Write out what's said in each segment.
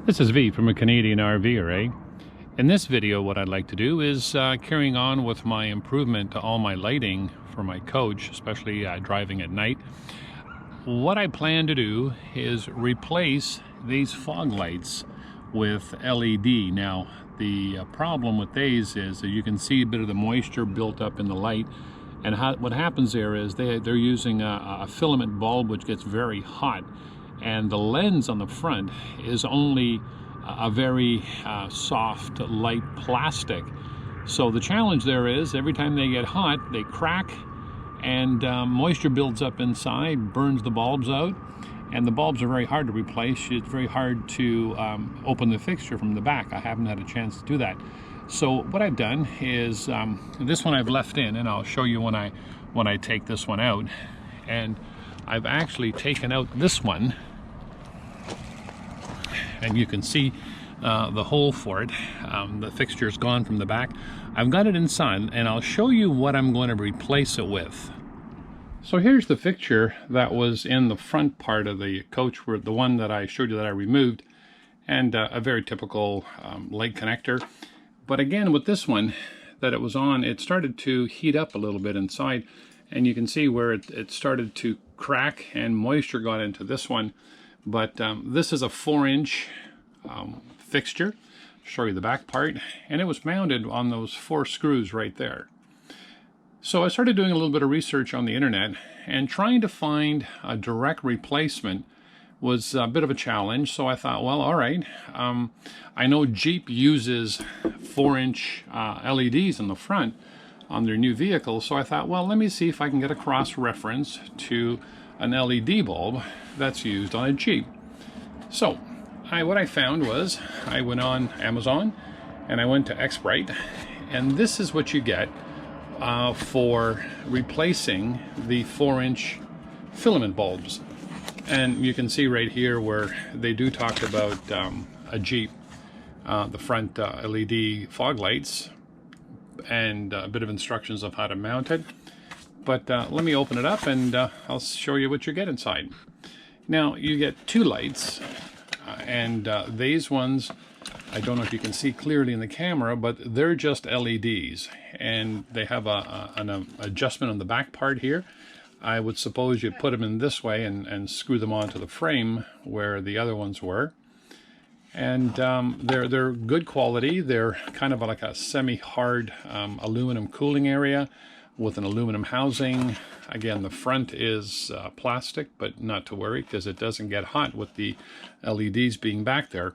This is V from a Canadian RV Array. In this video, what I'd like to do is carrying on with my improvement to all my lighting for my coach, especially driving at night. What I plan to do is replace these fog lights with LED. Now, the problem with these is that you can see a bit of the moisture built up in the light, and what happens there is they're using a filament bulb which gets very hot, and the lens on the front is only a very soft, light plastic. So the challenge there is every time they get hot, they crack, and moisture builds up inside, burns the bulbs out, and the bulbs are very hard to replace. It's very hard to open the fixture from the back. I haven't had a chance to do that. So what I've done is this one I've left in, and I'll show you when I take this one out. And I've actually taken out this one, and you can see the hole for it. The fixture's gone from the back. I've got it inside, and I'll show you what I'm going to replace it with. So here's the fixture that was in the front part of the coach, where the one that I showed you that I removed, and a very typical light connector. But again, with this one that it was on, it started to heat up a little bit inside, and you can see where it started to crack and moisture got into this one. But this is a 4-inch fixture. I'll show you the back part, and it was mounted on those 4 screws right there. So I started doing a little bit of research on the internet, and trying to find a direct replacement was a bit of a challenge. So I thought, well, all right, I know Jeep uses 4-inch LEDs in the front on their new vehicles, so I thought, well, let me see if I can get a cross-reference to an LED bulb that's used on a Jeep. So what I found was I went on Amazon and I went to X-Brite, and this is what you get for replacing the 4-inch filament bulbs. And you can see right here where they do talk about a Jeep, the front LED fog lights, and a bit of instructions of how to mount it. But let me open it up, and I'll show you what you get inside. Now, you get 2 lights, and these ones, I don't know if you can see clearly in the camera, but they're just LEDs, and they have an adjustment on the back part here. I would suppose you'd put them in this way and screw them onto the frame where the other ones were. And they're good quality. They're kind of like a semi-hard aluminum cooling area with an aluminum housing. Again, the front is plastic, but not to worry because it doesn't get hot with the LEDs being back there.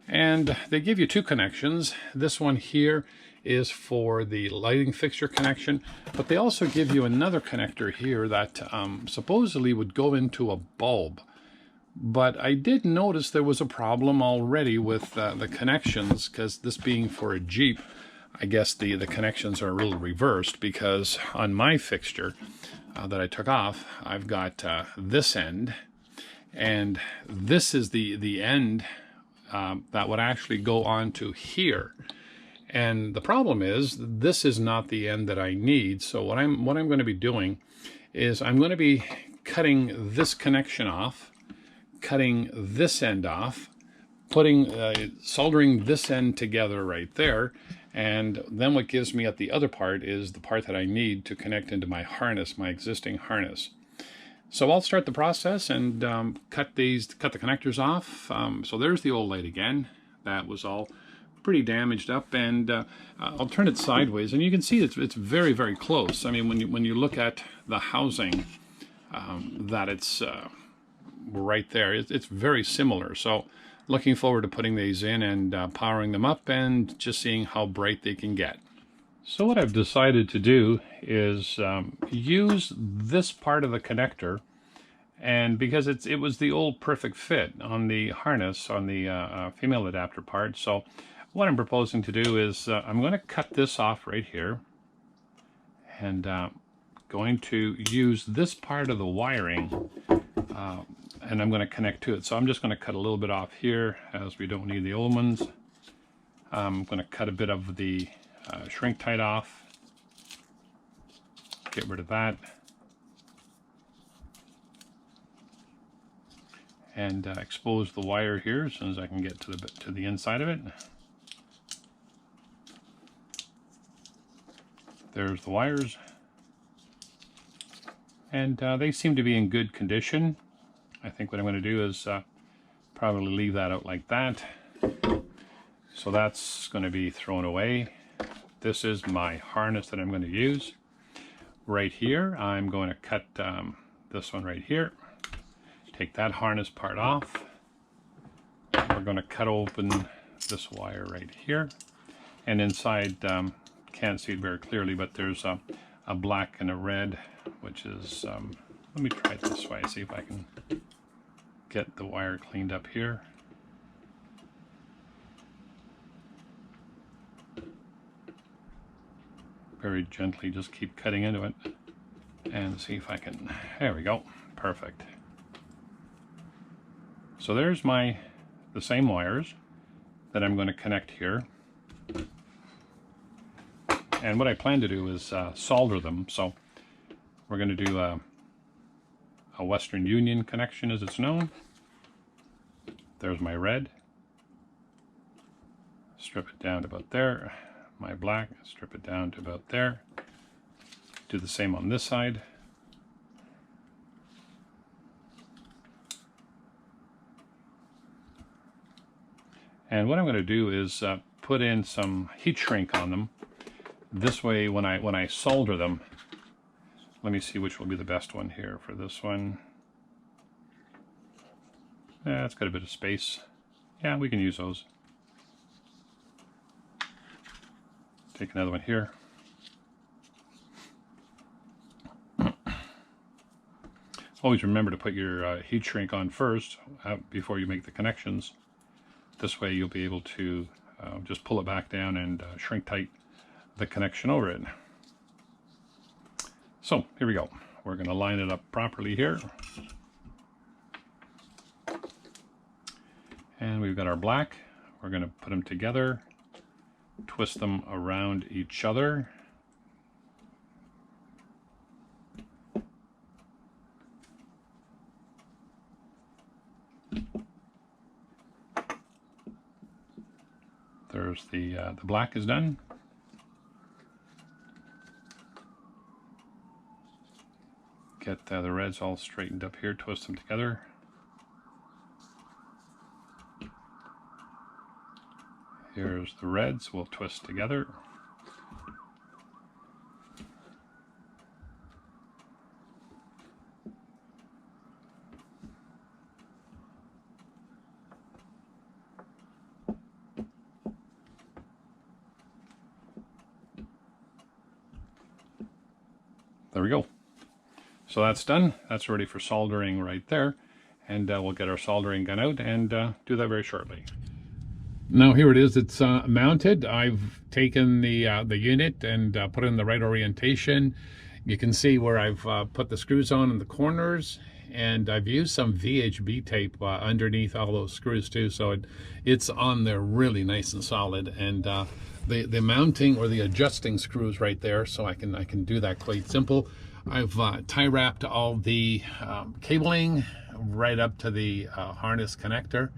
And they give you 2 connections. This one here is for the lighting fixture connection, but they also give you another connector here that supposedly would go into a bulb. But I did notice there was a problem already with the connections, because this being for a Jeep, I guess the connections are a little reversed, because on my fixture that I took off, I've got this end, and this is the end that would actually go onto here. And the problem is, this is not the end that I need. So what I'm going to be doing is I'm going to be cutting this connection off, cutting this end off, soldering this end together right there, and then what gives me at the other part is the part that I need to connect into my harness, my existing harness. So I'll start the process and cut the connectors off. So there's the old light again. That was all pretty damaged up, and I'll turn it sideways, and you can see it's very, very close. I mean, when you look at the housing, that it's right there, it's very similar. So looking forward to putting these in and powering them up and just seeing how bright they can get. So what I've decided to do is use this part of the connector, and because it was the old perfect fit on the harness, on the female adapter part. So what I'm proposing to do is I'm going to cut this off right here, and going to use this part of the wiring, and I'm going to connect to it. So I'm just going to cut a little bit off here, as we don't need the old ones. I'm going to cut a bit of the shrink tight off, get rid of that, and expose the wire here as soon as I can get to the inside of it. There's the wires, and they seem to be in good condition. I think what I'm going to do is probably leave that out like that. So that's going to be thrown away. This is my harness that I'm going to use. Right here, I'm going to cut this one right here. Take that harness part off. We're going to cut open this wire right here. And inside, can't see it very clearly, but there's a black and a red, which is, let me try it this way, see if I can get the wire cleaned up here. Very gently, just keep cutting into it and see if I can, there we go, perfect. So there's the same wires that I'm going to connect here. And what I plan to do is solder them. So we're going to do a Western Union connection, as it's known. There's my red. Strip it down to about there. My black, strip it down to about there. Do the same on this side. And what I'm going to do is put in some heat shrink on them. This way, when I solder them, let me see which will be the best one here for this one. Yeah, it's got a bit of space. Yeah, we can use those. Take another one here. Always remember to put your heat shrink on first before you make the connections. This way you'll be able to just pull it back down and shrink tight the connection over it. So here we go. We're going to line it up properly here. And we've got our black. We're going to put them together, twist them around each other. There's the black is done. Get the reds all straightened up here, twist them together. Here's the reds, we'll twist together. There we go. So that's done. That's ready for soldering right there. And we'll get our soldering gun out and do that very shortly. Now here it is. It's mounted. I've taken the unit and put it in the right orientation. You can see where I've put the screws on in the corners, and I've used some VHB tape underneath all those screws too, so it's on there really nice and solid. And the mounting or the adjusting screws right there, so I can do that quite simple. I've tie wrapped all the cabling right up to the harness connector,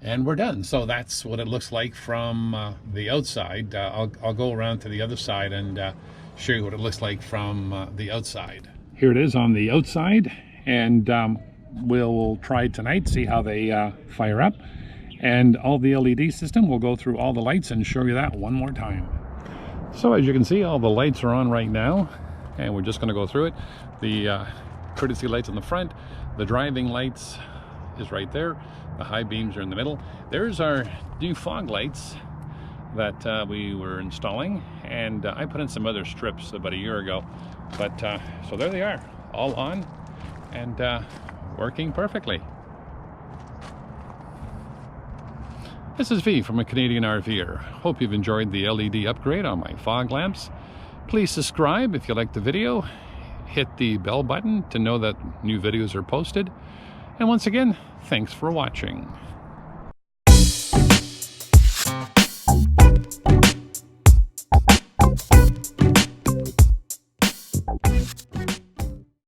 and we're done. So that's what it looks like from the outside. I'll go around to the other side and show you what it looks like from the outside. Here it is on the outside, and we'll try tonight, see how they fire up. And all the LED system, we'll go through all the lights and show you that one more time. So as you can see, all the lights are on right now, and we're just going to go through it. The courtesy lights in the front, the driving lights is right there, the high beams are in the middle. There's our new fog lights that we were installing, and I put in some other strips about a year ago, but so there they are, all on and working perfectly. This is V from A Canadian RVer. Hope you've enjoyed the LED upgrade on my fog lamps. Please subscribe if you liked the video. Hit the bell button to know that new videos are posted. And once again, thanks for watching.